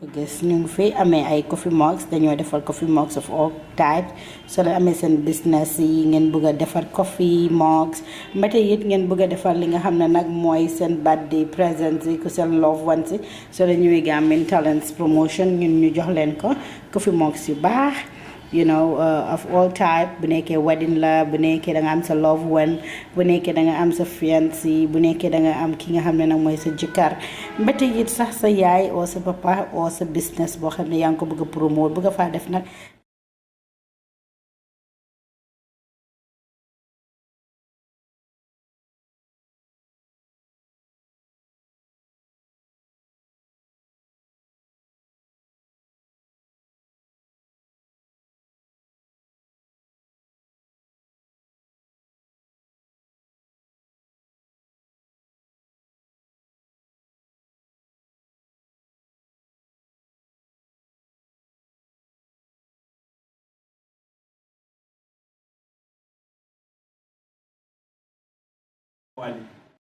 ko gis ñu ngi fi amee ay coffee mugs dañoo defar coffee mugs of all types so la amee seen business yi ngeen bëgg a defar coffee mugs mbete it ngeen bëgg a defar li nga xam ne nag mooy seen birthday presents yi ku seen love ones yi so la ñuy Gambian Talents promotion ñun ñu jox leen ko coffee mugs yu baax you know of all type bu nekkee wedding la bu nekkee da nga am sa love one bu nekkee da nga am sa fiancé bu nekkee da nga am ki nga xam ne nag mooy sa jëkkër mbete it sax sa yaay oo sa papa oo sa business boo xam ne yaa ngi ko bëgg a promote bëgg a faa def nag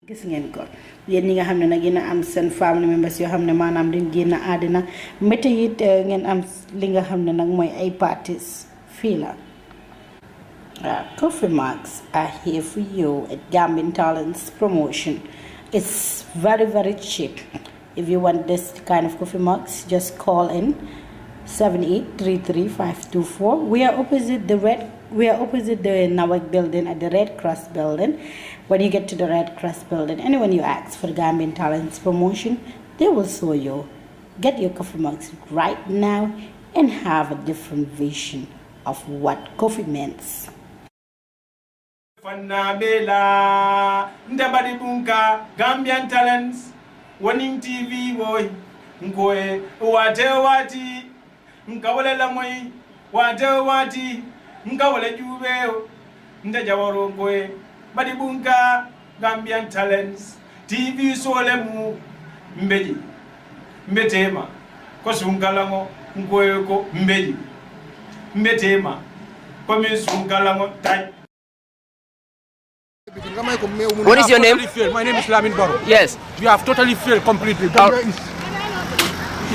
gis ngeen ko yéen ñi nga xam ne nag yéen a am seen family members yoo xam ne maanaam dañ génn àddina mbete it ngeen am li nga xam ne nag mooy ay parties fii la coffee mugs are here for you at Gambian Talents promotion. It's very, very cheap. If you want this kind of coffee mugs, just call in 7833-524. We are opposite the Nawak building at the Red Cross building. When you get to the Red Cross building, and when you ask for the Gambian Talents promotion, they will show you. Get your coffee mugs right now and have a different vision of what coffee means. Fanabela ndabadi bunka Gambian Talents winning TV boy ngoe wate wati nkawale la moy wate wati nkawale jube ndajawaro ngoe badi bunka Gambian Talents TV solemu mbeji mbetema ko sungalango ngoe ko mbeji mbetema ko min sungalango taj. What is your name? My name is Lamin Baro. Yes. You have totally failed completely. It's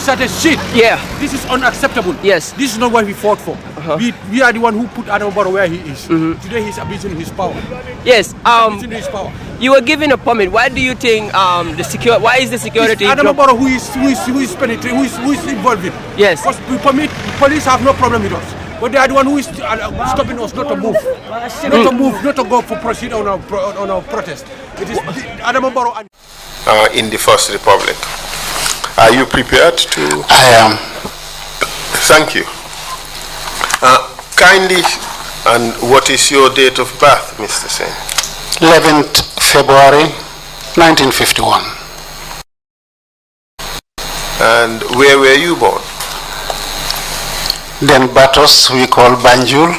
at a shit. Yeah. This is unacceptable. Yes. This is not what we fought for. We are the one who put Adam Baro where he is. Today he's abusing his power. Yes. Abusing his power. You were given a permit. Why do you think why is the security? It's Adam Baro who is penetrating, who is involved in. Yes. Because we permit police have no problem with us. But they are the one who is stopping us not to move. Not to go for proceed on our protest. It is Adam Baro and in the First Republic. Are you prepared to? I am. Thank you. Kindly, and what is your date of birth, Mr. Saine? 11th February 1951. And where were you born? Then Batos, we call Banjul,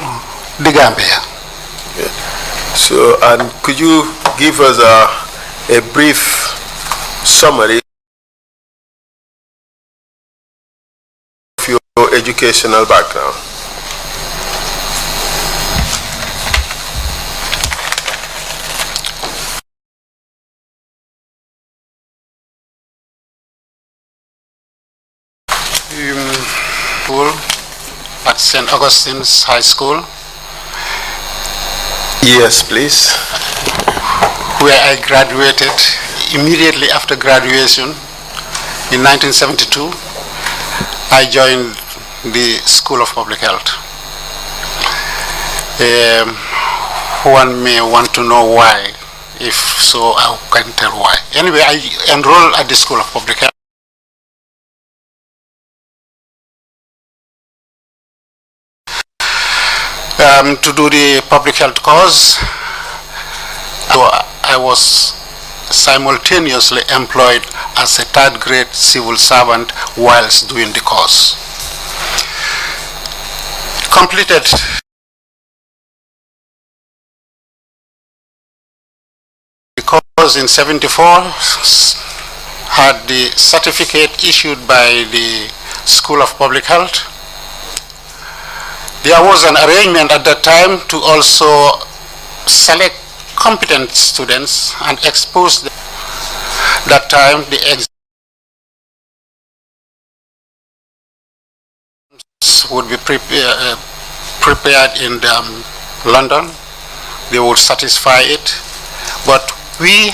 the Gambia. Yeah. So, and could you give us a brief summary of your educational background? At St. Augustine's High School. Yes, please. Where I graduated. Immediately after graduation, in 1972, I joined the School of Public Health. One may want to know why. If so, I can tell why. Anyway, I enrolled at the School of Public Health. To do the public health course, so I was simultaneously employed as a third-grade civil servant whilst doing the course. Completed the course in '74, had the certificate issued by the School of Public Health. There was an arrangement at that time to also select competent students and expose them. That time the meals would be prepared in London. They would satisfy it. But we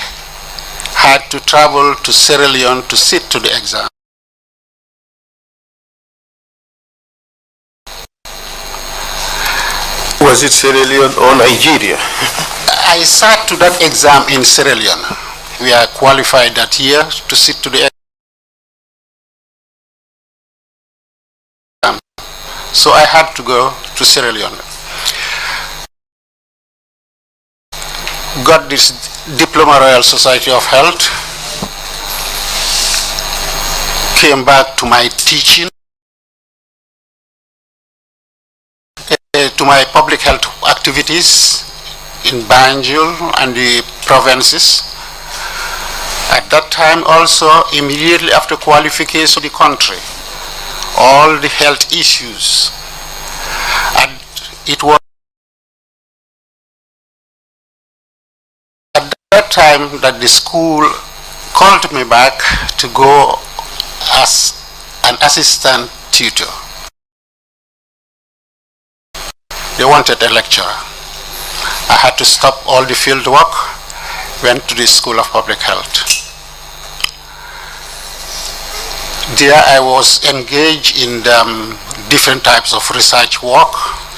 had to travel to Sierra Leone to sit to the exam. Was it Sierra Leone or Nigeria? I sat to that exam in Sierra Leone. We are qualified that year to sit to the exam. So I had to go to Sierra Leone. Got this Diploma Royal Society of Health. Came back to my teaching, to my public health activities in Banjul and the provinces. At that time also, immediately after qualification of the country, all the health issues, and it was at that time that the school called me back to go as an assistant tutor. They wanted a lecturer. I had to stop all the field work, went to the School of Public Health. There I was engaged in different types of research work,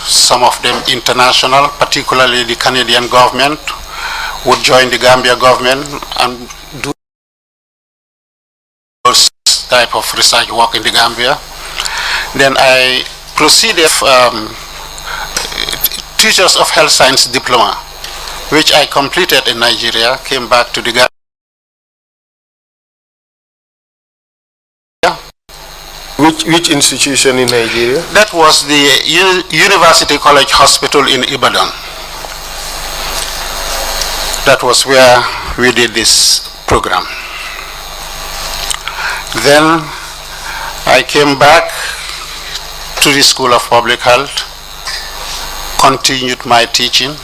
some of them international, particularly the Canadian government would join the Gambia government and do those type of research work in the Gambia. Then I proceeded Teachers of Health Science Diploma, which I completed in Nigeria, came back to the Gambia. Which institution in Nigeria? That was the University College Hospital in Ibadan. That was where we did this program. Then I came back to the School of Public Health, continued my teaching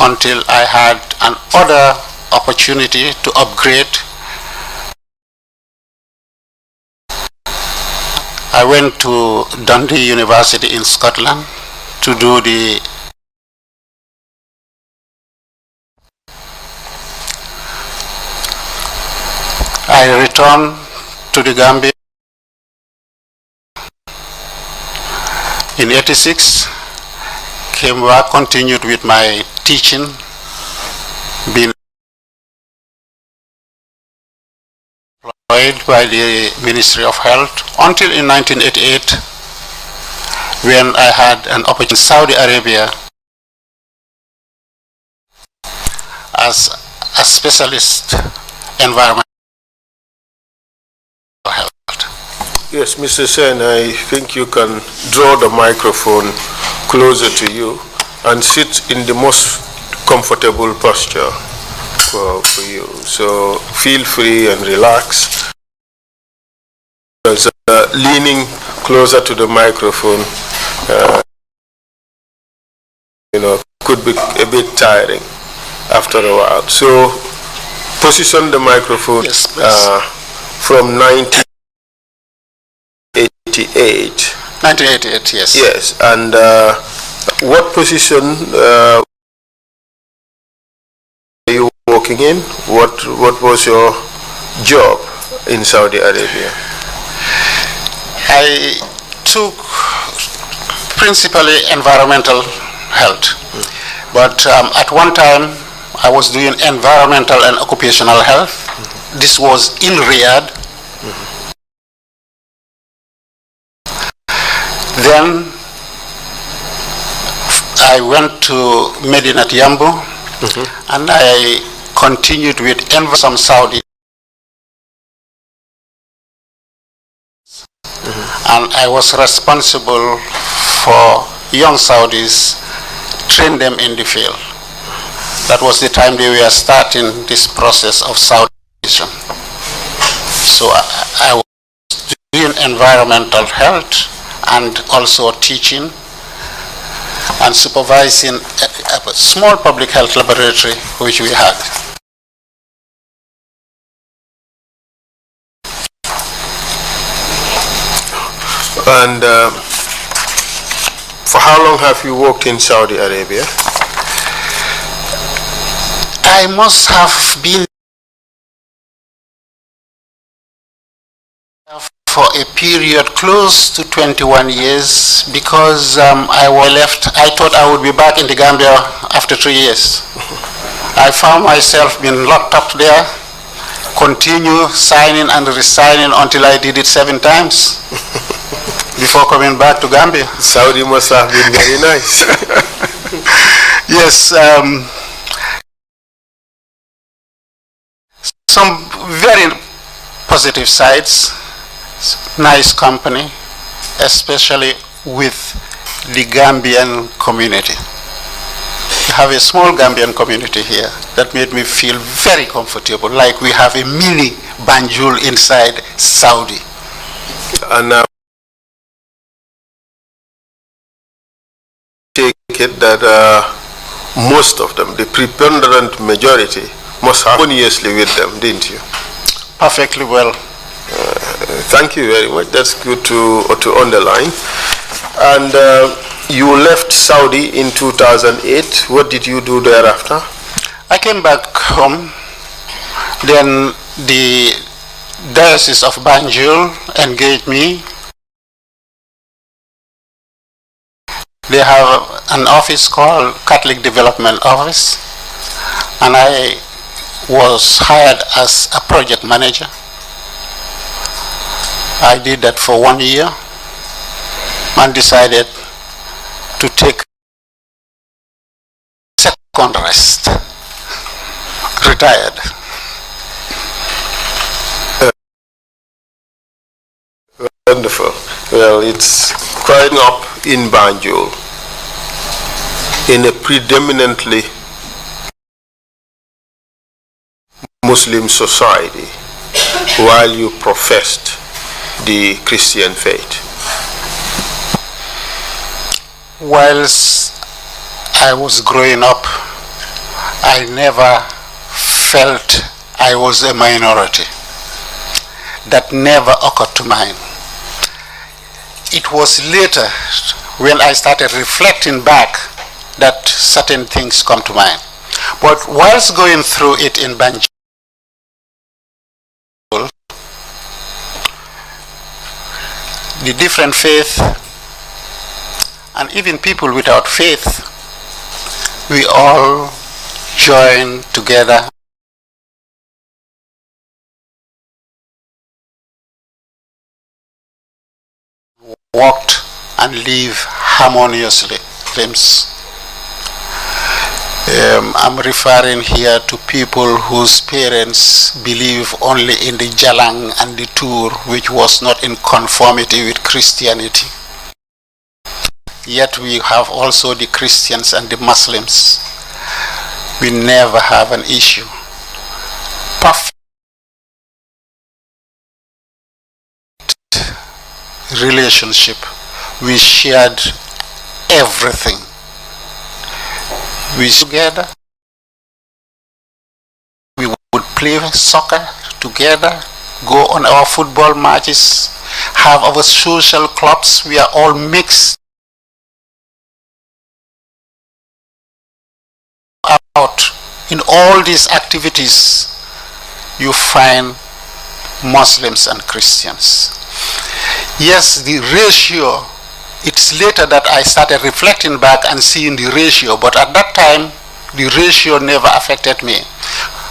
until I had another opportunity to upgrade. I went to Dundee University in Scotland to do the I returned to the Gambia in '86, came back, continued with my teaching, being employed by the Ministry of Health until in 1988, when I had an opportunity in Saudi Arabia as a specialist environmental health. Yes, Mr. Saine, I think you can draw the microphone closer to you and sit in the most comfortable posture for you. So feel free and relax. Because leaning closer to the microphone, could be a bit tiring after a while. So position the microphone from 1988. 1988, yes. Yes, and what position are you working in? What was your job in Saudi Arabia? I took principally environmental health, but at one time I was doing environmental and occupational health. This was in Riyadh. Then I went to Medinat Yambu, and I continued with some Saudi. And I was responsible for young Saudis, train them in the field. That was the time they were starting this process of Saudization. So I was doing environmental health and also teaching and supervising a small public health laboratory which we had. And How long have you worked in Saudi Arabia? I must have been for a period close to 21 years because I thought I would be back in the Gambia after 3 years. I found myself being locked up there, continue signing and resigning until I did it 7 times before coming back to Gambia. Saudi must have been very nice. Yes, some very positive sides, nice company, especially with the Gambian community. We have a small Gambian community here that made me feel very comfortable, like we have a mini Banjul inside Saudi. And take it that most of them, the preponderant majority, must have harmoniously with them, didn't you? Perfectly well. Thank you very much. That's good to underline. And you left Saudi in 2008. What did you do thereafter? I came back home. Then the Diocese of Banjul engaged me. They have an office called Catholic Development Office, and I was hired as a project manager. I did that for 1 year and decided to take second rest. Retired. Wonderful. Well, it's quite up in Banjul, in a predominantly Muslim society, while you professed the Christian faith. Whilst I was growing up, I never felt I was a minority. That never occurred to mind. It was later when I started reflecting back that certain things come to mind. But whilst going through it in Banjul, the different faith and even people without faith, we all join together walked and live harmoniously. I'm referring here to people whose parents believe only in the Jalang and the Tur, which was not in conformity with Christianity. Yet we have also the Christians and the Muslims. We never have an issue. Perfect relationship. We shared everything. We together. We would play soccer together, go on our football matches, have our social clubs. We are all mixed out. In all these activities, you find Muslims and Christians. Yes, the ratio, it's later that I started reflecting back and seeing the ratio, but at that time, the ratio never affected me.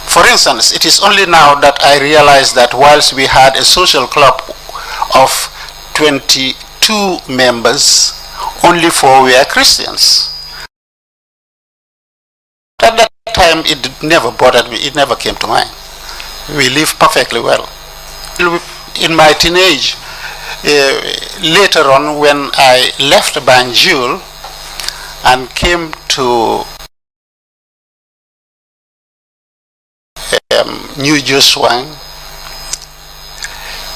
For instance, it is only now that I realize that whilst we had a social club of 22 members, only 4 were Christians. At that time, it never bothered me, it never came to mind. We lived perfectly well. In my teenage, later on when I left Banjul and came to New Joshua,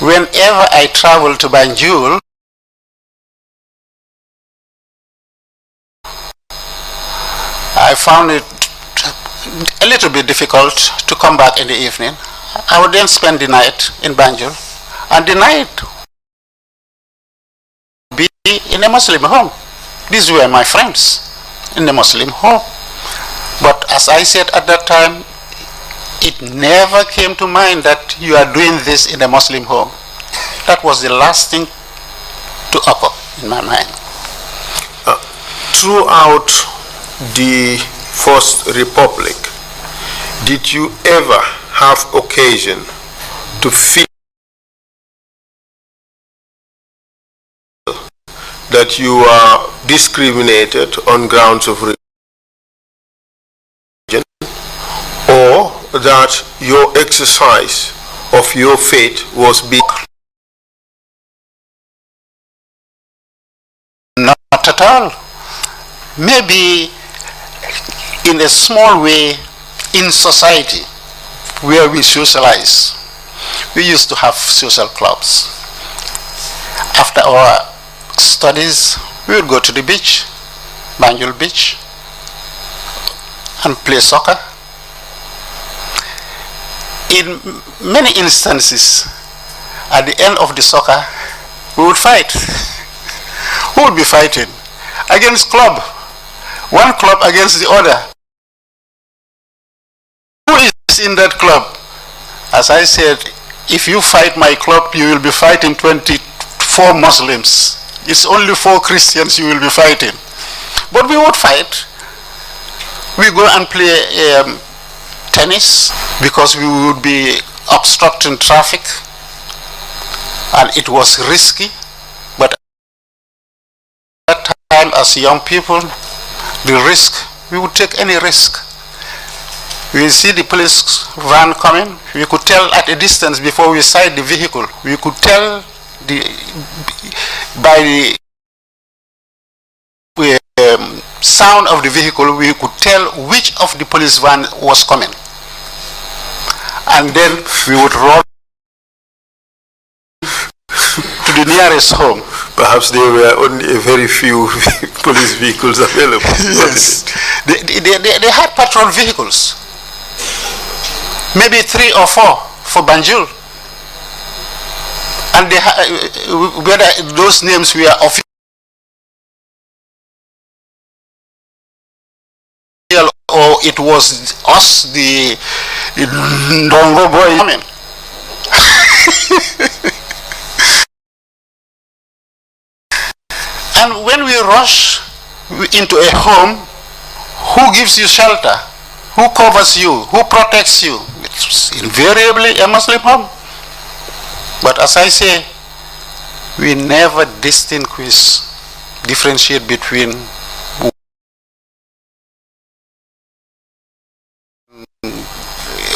whenever I travel to Banjul, I found it a little bit difficult to come back in the evening. I would then spend the night in Banjul, and the night be in a Muslim home. These were my friends in the Muslim home. But as I said at that time, it never came to mind that you are doing this in a Muslim home. That was the last thing to occur in my mind. Throughout the First Republic, did you ever have occasion to feel that you are discriminated on grounds of religion, or that your exercise of your faith was being? Not at all. Maybe in a small way in society where we socialize. We used to have social clubs. After our studies, we would go to the beach, Banjul Beach, and play soccer. In many instances, at the end of the soccer, we would fight. Who would be fighting? Against club. One club against the other. Who is in that club? As I said, if you fight my club, you will be fighting 24 Muslims. It's only 4 Christians you will be fighting. But we would fight. We go and play tennis because we would be obstructing traffic, and it was risky. But at that time, as young people, the risk, we would take any risk. We see the police van coming, we could tell at a distance before we sight the vehicle. We could tell by the sound of the vehicle, we could tell which of the police van was coming. And then we would run to the nearest home. Perhaps there were only a very few police vehicles available. Yes. They had patrol vehicles. Maybe 3 or 4 for Banjul. And whether those names were official or it was us, the Ndongo boy. I mean. And when we rush into a home, who gives you shelter? Who covers you? Who protects you? It's invariably a Muslim home. But as I say, we never differentiate between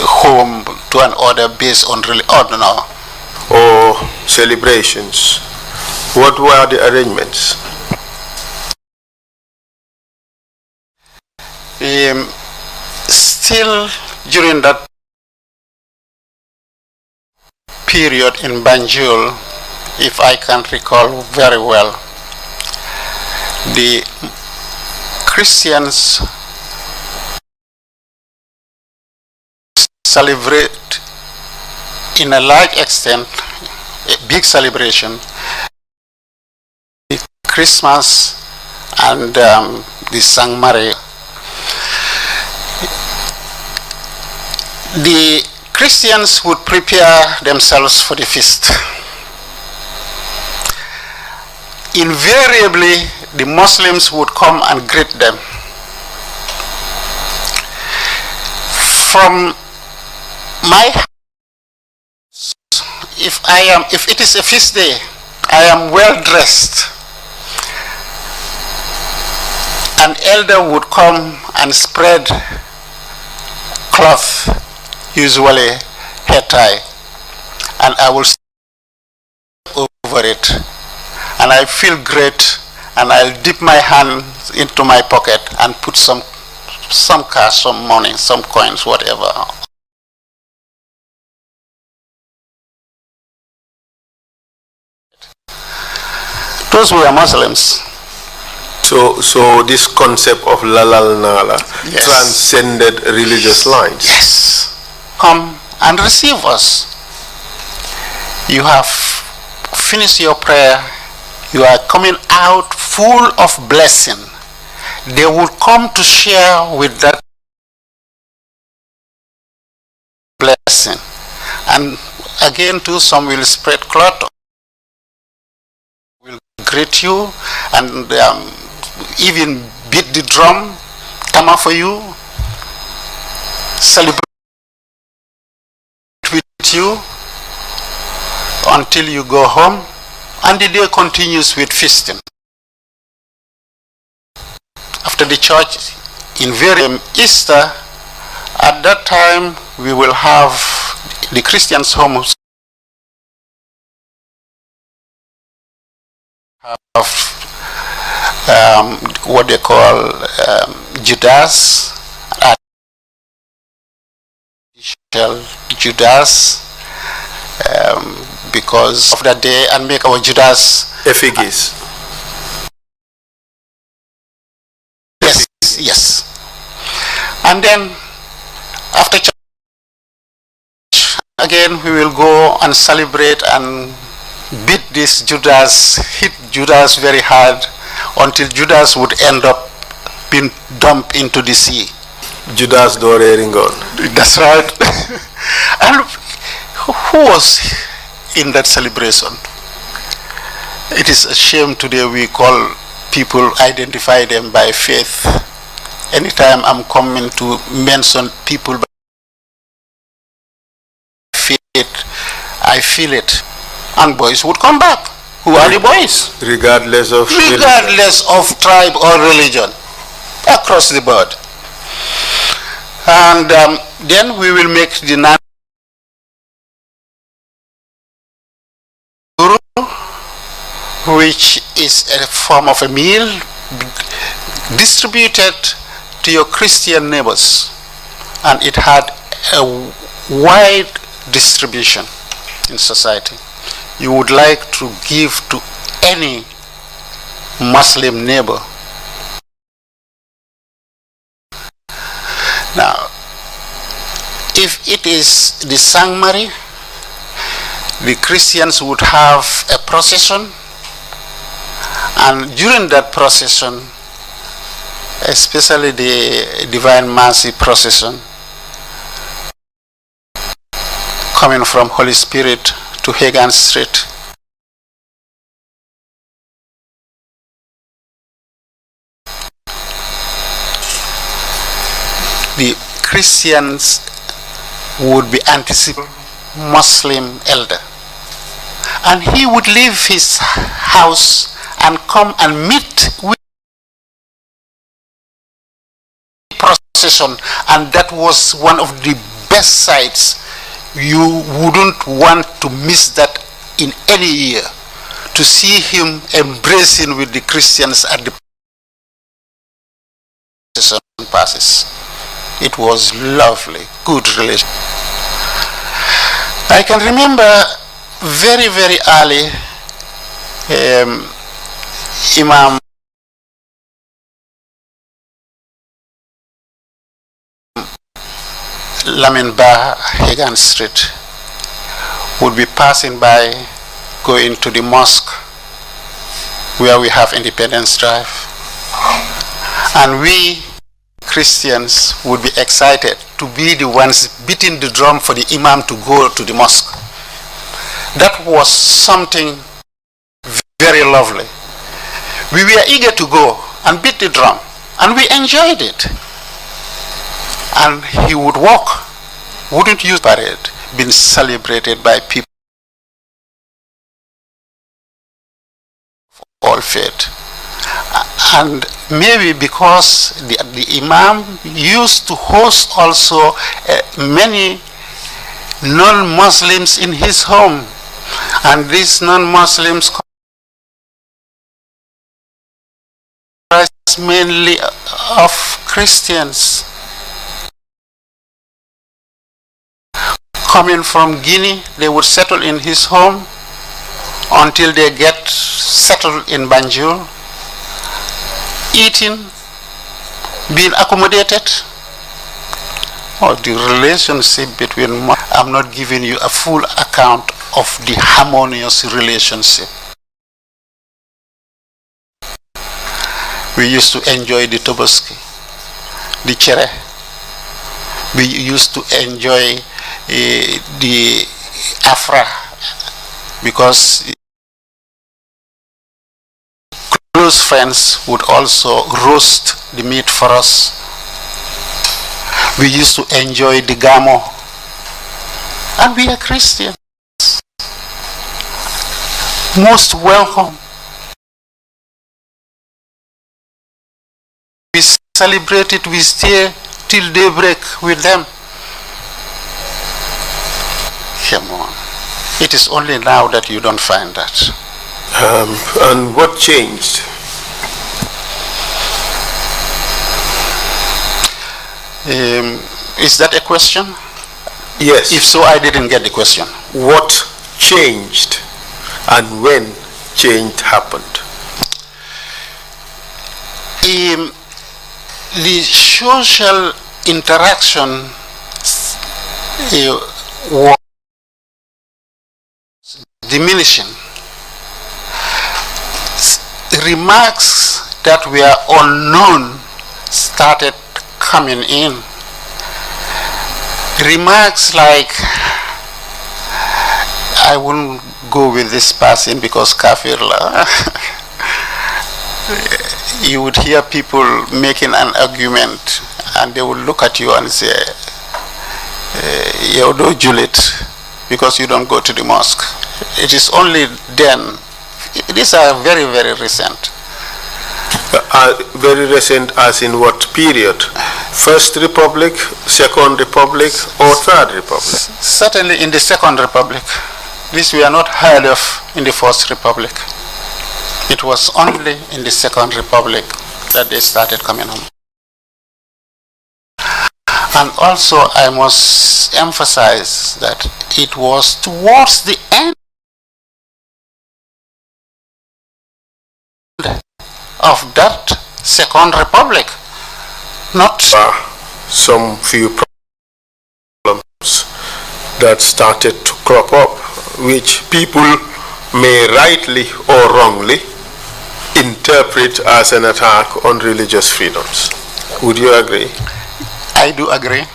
home to another based on religion or celebrations. What were the arrangements? Still during that period in Banjul, if I can recall very well, the Christians celebrate in a large extent, a big celebration, the Christmas and the Sang Maria. The Christians would prepare themselves for the feast. Invariably, the Muslims would come and greet them. From my house, if it is a feast day, I am well dressed. An elder would come and spread cloth, usually hair tie, and I will step over it, and I feel great, and I'll dip my hand into my pocket and put some cash, some money, some coins, whatever. Those were Muslims. So this concept of Lalal Nala transcended religious lines. Yes. Come and receive us. You have finished your prayer You are coming out full of blessing. They will come to share with that blessing. And again too, some will spread cloth, will greet you, and even beat the drum, tama for you, celebrate with you until you go home, and the day continues with feasting. After the church, in very Easter, at that time we will have the Christians' homes have what they call Judas, Judas, because of that day, and make our Judas effigies. Yes. And then after church, again we will go and celebrate and beat this Judas, hit Judas very hard until Judas would end up being dumped into the sea. Judas Dore Ringon. That's right. And who was in that celebration? It is a shame today we call people, identify them by faith. Anytime I'm coming to mention people by faith, I feel it. And boys would come back. Who are the boys? Regardless of tribe or religion, across the board. And then we will make the Nanduru, which is a form of a meal distributed to your Christian neighbors, and it had a wide distribution in society. You would like to give to any Muslim neighbor. Now, if it is the Sangmari, the Christians would have a procession, and during that procession, especially the Divine Mercy procession, coming from Holy Spirit to Hagan Street, the Christians would be anticipating Muslim elder, and he would leave his house and come and meet with the procession, and that was one of the best sights. You wouldn't want to miss that in any year, to see him embracing with the Christians at the procession passes. It was lovely, good relation. I can remember very, very early, Imam Lamin Ba, Hagan Street, would be passing by, going to the mosque where we have Independence Drive, and we Christians would be excited to be the ones beating the drum for the Imam to go to the mosque. That was something very lovely. We were eager to go and beat the drum, and we enjoyed it. And he would walk, wouldn't use parade, being celebrated by people of all faith. And maybe because the Imam used to host also many non-Muslims in his home, and these non-Muslims comprised mainly of Christians coming from Guinea. They would settle in his home until they get settled in Banjul, eating, being accommodated. Oh, the relationship between, I'm not giving you a full account of the harmonious relationship. We used to enjoy the tobaski, the chere. We used to enjoy the afra, because close friends would also roast the meat for us. We used to enjoy the gamo, and we are Christians. Most welcome. We celebrate it, we stay till daybreak with them. Come on. It is only now that you don't find that. And what changed? Is that a question? Yes. If so, I didn't get the question. What changed and when change happened? The social interaction was diminishing. Remarks that were unknown started coming in. Remarks like, I wouldn't go with this person because kafir la. You would hear people making an argument and they would look at you and say, you don't Julit because you don't go to the mosque. It is only then. These are very, very recent. Very recent as in what period? First Republic, Second Republic, or Third Republic? Certainly in the Second Republic. This we are not heard of in the First Republic. It was only in the Second Republic that they started coming home. And also I must emphasize that it was towards the end of that Second Republic, not some few problems that started to crop up, which people may rightly or wrongly interpret as an attack on religious freedoms. Would you agree? I do agree.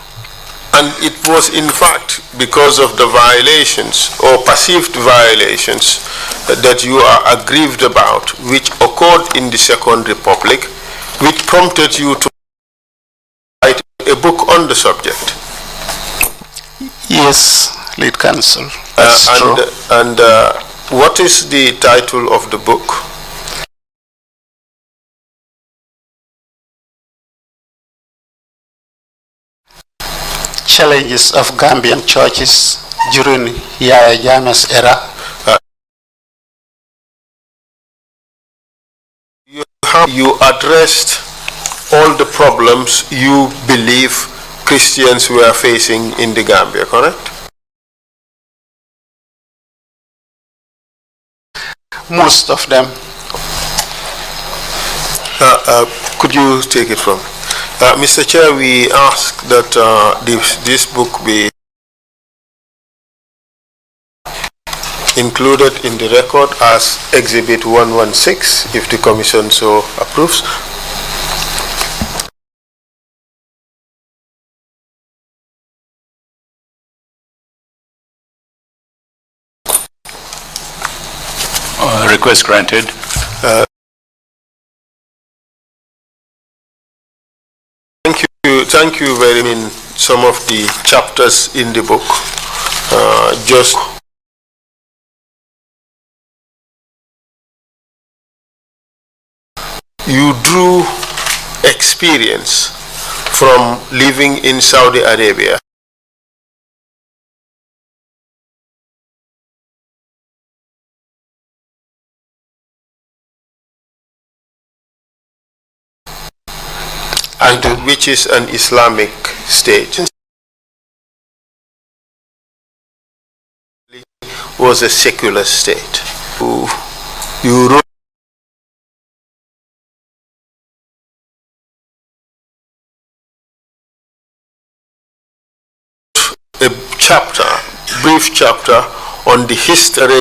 And it was in fact because of the violations or perceived violations that you are aggrieved about, which occurred in the Second Republic, which prompted you to write a book on the subject. Yes, lead counsel. That's true. And what is the title of the book? Challenges of Gambian churches during Yahya Jammeh's era. You addressed all the problems you believe Christians were facing in the Gambia, correct? Most of them. Could you take it from? Mr. Chair, we ask that this book be included in the record as Exhibit 116, if the Commission so approves. Request granted. Thank you very much. In some of the chapters in the book, just you drew experience from living in Saudi Arabia. And which is an Islamic state. Was a secular state. You wrote a chapter, brief chapter on the history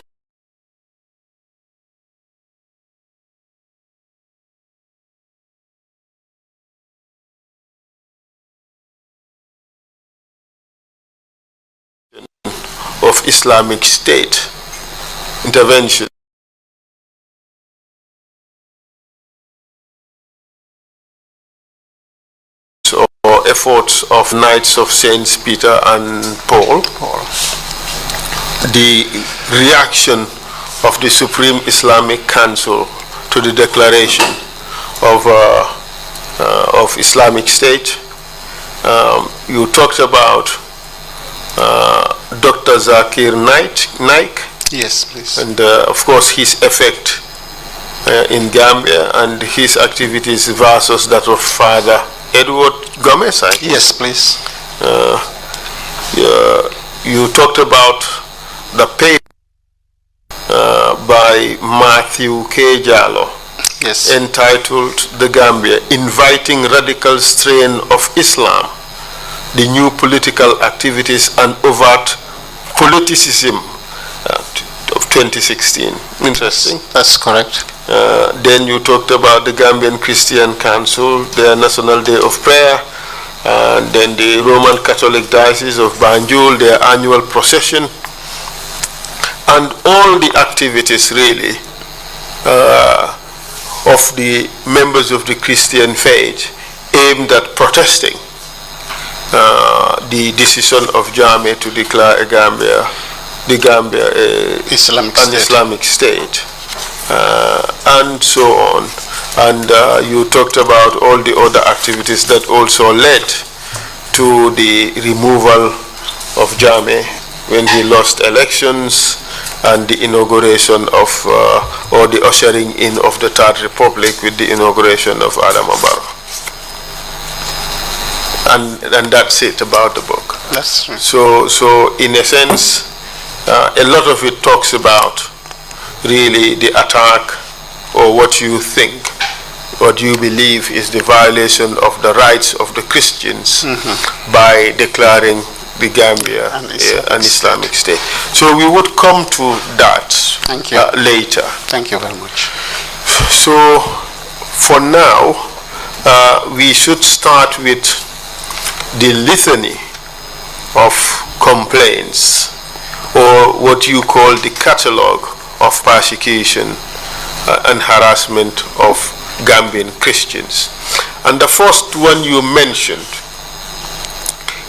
of Islamic State intervention or efforts of Knights of Saints Peter and Paul, the reaction of the Supreme Islamic Council to the declaration of Islamic State. You talked about Dr. Zakir Naik. Yes, please. And of course his effect in Gambia and his activities versus that of Father Edward Gomez, I think. Yes, please. You talked about the paper by Matthew K. Jallo, yes, entitled The Gambia, Inviting Radical Strain of Islam, the New Political Activities and Overt Politicism of 2016. Interesting. That's correct. Then you talked about the Gambian Christian Council, their National Day of Prayer, and then the Roman Catholic Diocese of Banjul, their annual procession, and all the activities really of the members of the Christian faith aimed at protesting the decision of Jammeh to declare the Gambia Islamic State. And so on. And you talked about all the other activities that also led to the removal of Jammeh when he lost elections, and the inauguration of, or the ushering in of the Third Republic with the inauguration of Adama Barrow. And that's it about the book. That's true. So in a sense, a lot of it talks about really the attack, or what you think, what you believe is the violation of the rights of the Christians by declaring the Gambia an Islamic State. So we would come to that later. Thank you very much. So for now, we should start with the litany of complaints, or what you call the catalogue of persecution and harassment of Gambian Christians. And the first one you mentioned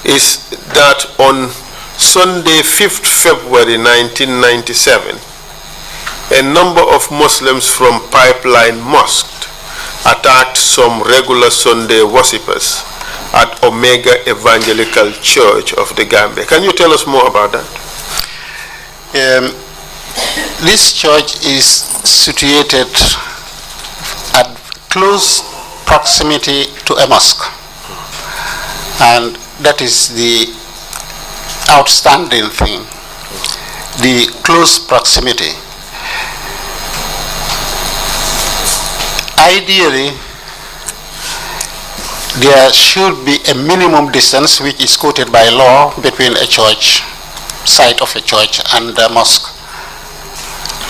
is that on Sunday, 5th February 1997, a number of Muslims from Pipeline Mosque attacked some regular Sunday worshippers at Omega Evangelical Church of the Gambia. Can you tell us more about that? This church is situated at close proximity to a mosque, and that is the outstanding thing, the close proximity. Ideally, there should be a minimum distance which is quoted by law between a church, site of a church, and a mosque.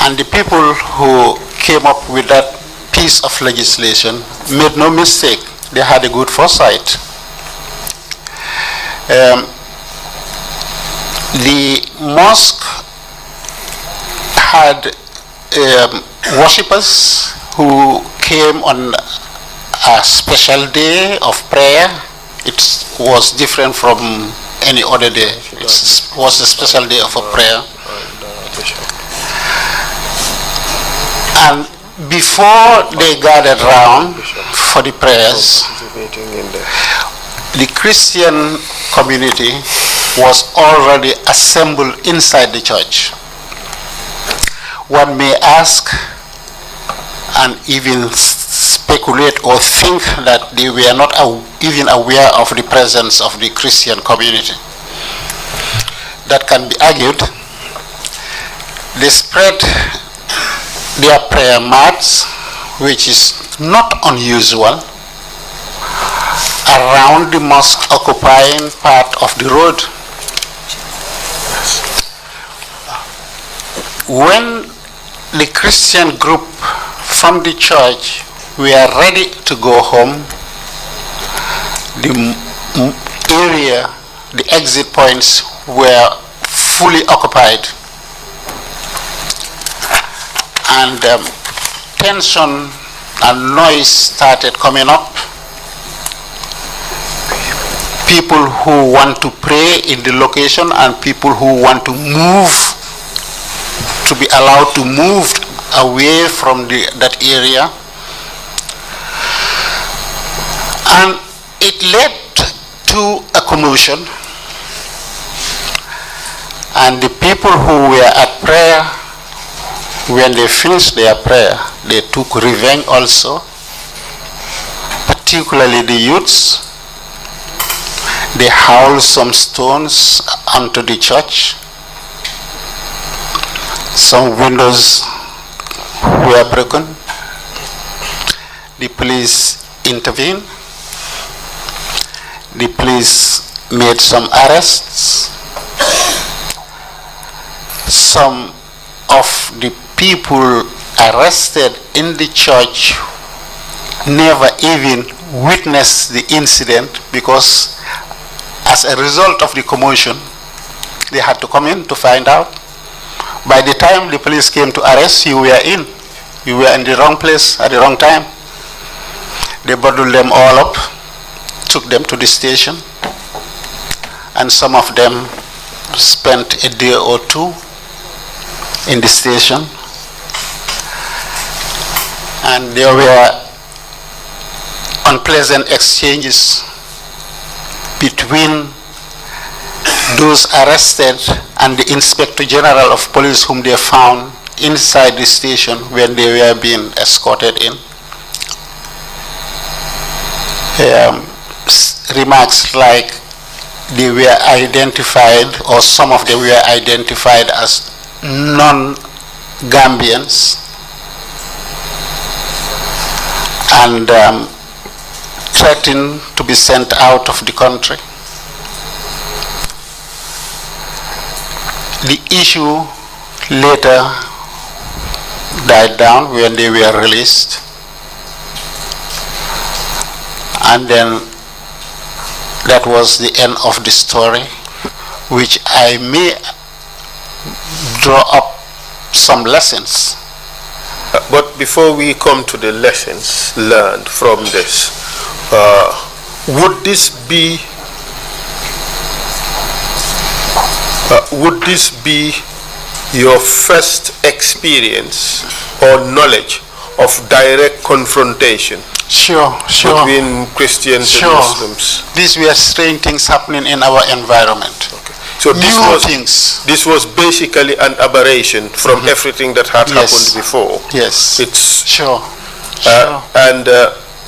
And the people who came up with that piece of legislation made no mistake. They had a good foresight. The mosque had worshippers who came on a special day of prayer. It was different from any other day. It was a special day of a prayer. And before they gathered round for the prayers, the Christian community was already assembled inside the church. One may ask and even speculate or think that they were not even aware of the presence of the Christian community. That can be argued. They spread their prayer mats, which is not unusual, around the mosque, occupying part of the road. When the Christian group from the church were ready to go home, the area, the exit points were fully occupied. And tension and noise started coming up. People who want to pray in the location and people who want to move, to be allowed to move away from that area. And it led to a commotion. And the people who were at prayer, when they finished their prayer, they took revenge also, particularly the youths. They hurled some stones onto the church. Some windows were broken. The police intervened. The police made some arrests. Some of the people arrested in the church never even witnessed the incident, because as a result of the commotion, they had to come in to find out. By the time the police came to arrest, you were in. You were in the wrong place at the wrong time. They bundled them all up, took them to the station, and some of them spent a day or two in the station. And there were unpleasant exchanges between those arrested and the Inspector General of Police, whom they found inside the station when they were being escorted in. Remarks like they were identified, or some of them were identified as non-Gambians, and threatened to be sent out of the country. The issue later died down when they were released, and then that was the end of the story, which I may draw up some lessons. But before we come to the lessons learned from this, would this be your first experience or knowledge of direct confrontation? Sure. Between Christians and Muslims. These were strange things happening in our environment. Okay. So this was basically an aberration from everything that had happened before. Yes. It's sure. And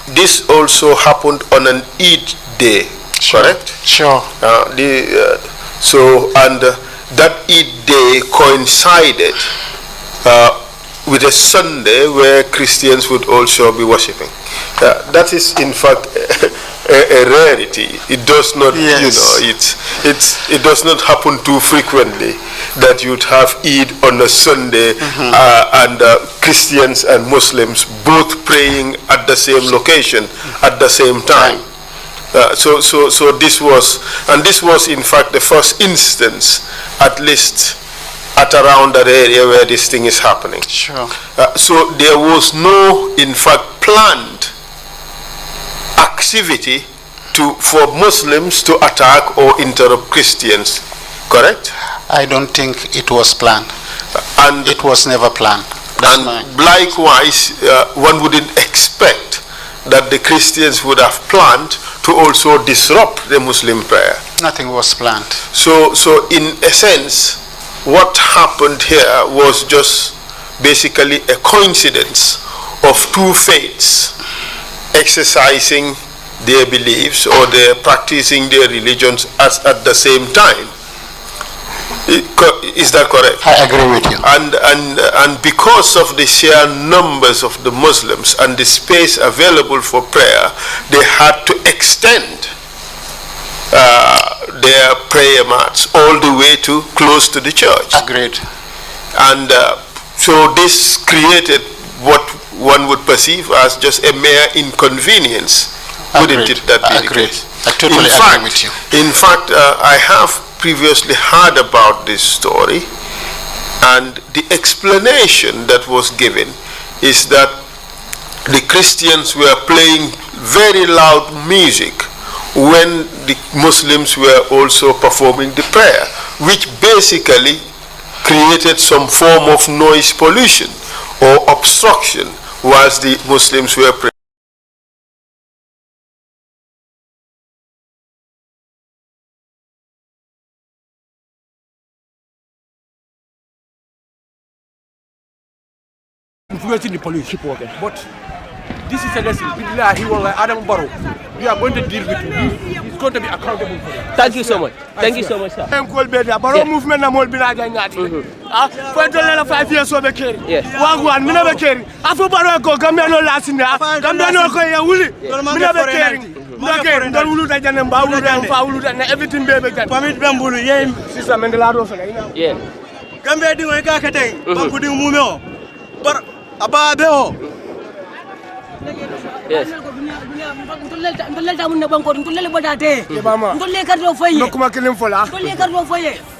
this also happened on an Eid day, correct? Sure. That Eid day coincided with a Sunday where Christians would also be worshipping. That is, in fact, a rarity. It does not, it does not happen too frequently that you'd have Eid on a Sunday and Christians and Muslims both praying at the same location at the same time. So this was in fact the first instance, at least at around that area where this thing is happening. Sure. So there was no, in fact, planned activity for Muslims to attack or interrupt Christians, correct? I don't think it was planned. And it was never planned. Likewise, one wouldn't expect that the Christians would have planned to also disrupt the Muslim prayer. Nothing was planned. So in a sense, what happened here was just basically a coincidence of two faiths exercising their beliefs or they're practicing their religions at the same time. Is that correct? I agree with you. And because of the sheer numbers of the Muslims and the space available for prayer, they had to extend their prayer mats all the way to close to the church. Agreed. And so this created what one would perceive as just a mere inconvenience. Wouldn't it that be the case? I totally agree with you. In fact, I have previously heard about this story, and the explanation that was given is that the Christians were playing very loud music when the Muslims were also performing the prayer, which basically created some form of noise pollution or obstruction whilst the Muslims were praying. Influencing the police. Keep working. But this is a lesson. He was like Adam Barrow. We are going to deal with him. He's going to be accountable for it. Thank you so much. Thank you so much, sir. Barrow movement na mol bina jangati. For the 5 years of the carry. Wagwan, me never carry. Afu Barrow go Gambia no last in there. Gambia no go ya wuli. Me never carry. Okay, don't wulu ta janem ba wulu dem fa wulu na everything baby gan. Pamit bambulu yem sisa mendela do so na. Yeah. Gambia di ka kete. Banku di mumeo. Bar aba beo. Yes. No kuma kilim fola.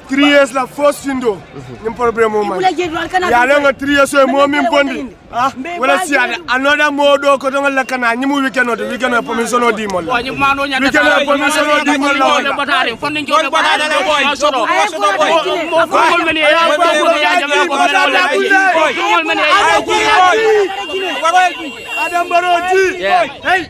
3 years la first window. Nim problem mo man. Ya lenga 3 years e mo min bondi. Ah, wala si another modo ko don la kana nyimu weekend no weekend permission di mo. Weekend permission di mo la. Batare funding jode batare boy. Soro. Ko meni ya Adam Baroti. Hey.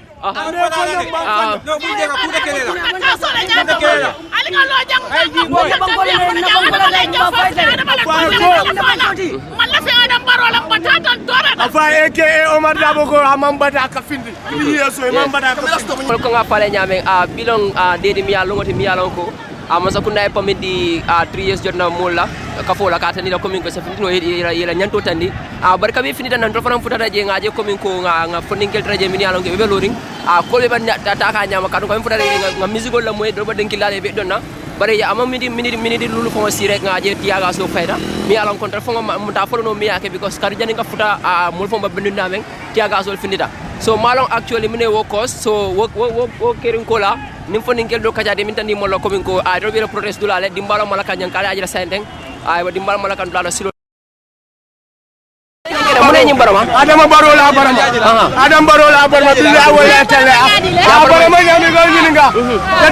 Masa kunda pamit di 3 years jotna mulla ka fola ka tani la commune ko se fini no yela nyanto tandi barka be fini tan do fanam futata je ngaje commune ko nga fondingel traje min yalon ke be loring ko be ban ta ka nyama kan ko futata nga musique la moy do ba denki la be donna bare ya ama minidi lulu fo si rek ngaje tiaga so fayda mi yalon kontra fo ta folo no mi yake because kar jani ka futa mul fo ba bindina men tiaga so finita so malon actually mine wo cause so wo kerin kola nim fondingel do kajade min tandi mollo commune ko do be protest dulale dimbalo mala kanyan kala ajira sainteng ay dimbal mala kan dulala silo Adam Barrow la barama. Adam Barrow la barama biya wala tele. Barama nyami go yininga.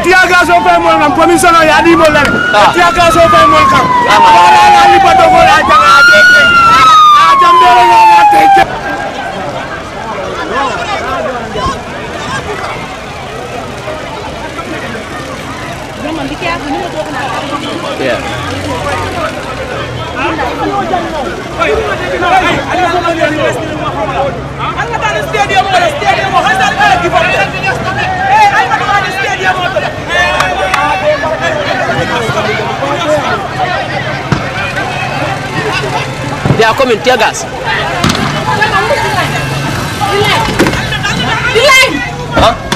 Tiaga so fe mo ngam permission ya di mo la. Tiaga so fe mo kam. Wala la li pato ko la janga ade. Adam Barrow la teke. Yeah. They are coming, tear gas. Huh?